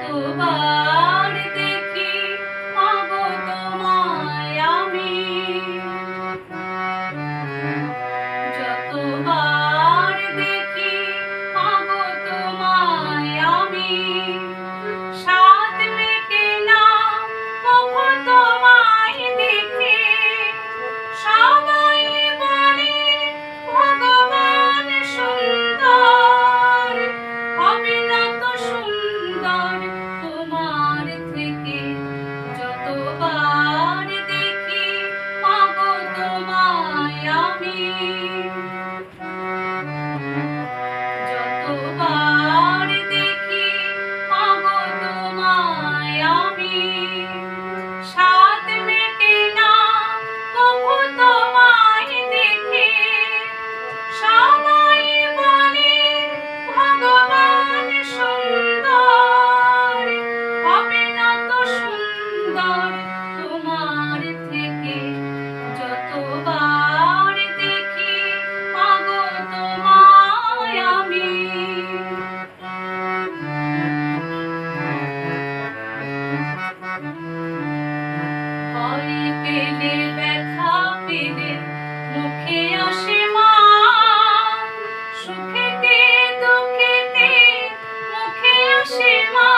যতবার দেখি মাগো তোমায় আমি, যতবার দেখি মাগো তোমায় আমি, সাত মেটে না কভু তোমায় দেখে। সবাই বলে ভগবান সুন্দর, হবে না তো সুন্দর তোমার থেকে। যতবার দেখি মাগো তোমায় আমি, যতবার দেখি মাগো তোমায় আমি, সাত মেটে না কভু তোমায় দেখে। সবাই বলে ভগবান সুন্দর, হবে না তো সুন্দর তোমার থেকে। যতবার দেখি মাগো তোমায় আমি। ভয় পেলে ব্যথা পেলে মুখে আসে মা, সুখেতে দুঃখেতে মুখে আসে মা।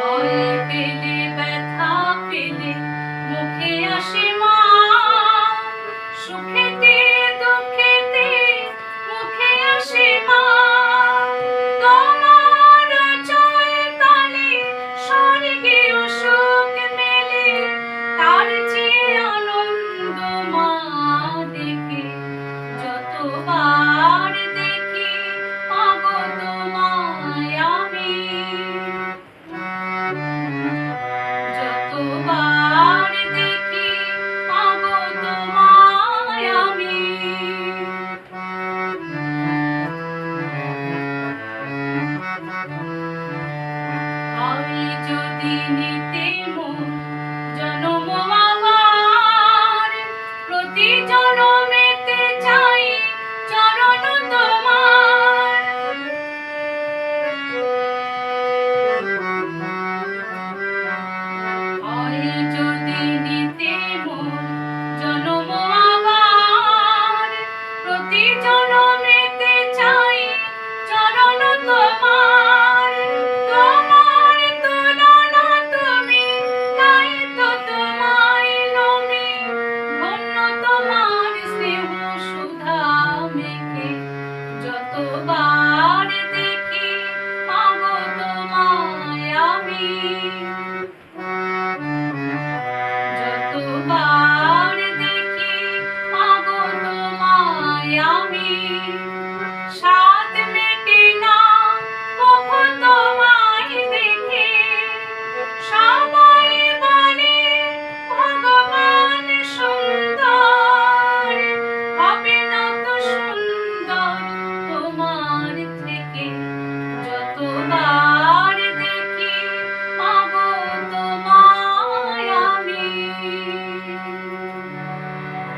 ভয় পেলে ব্যথা পেলে মুখে আসে মা, সুখেতে দুঃখেতে মুখে আসে মা। তোমার চৈতালি স্বর্গীয় সুখ মেলে, তার চেয়ে আনন্দ মা দেখে। যতবার দেখি মাগো তোমায় আমি, যতবার দেখি মাগো তোমায় আমি। আমি যদি নিতে মন জনম আমার, প্রতি জনমে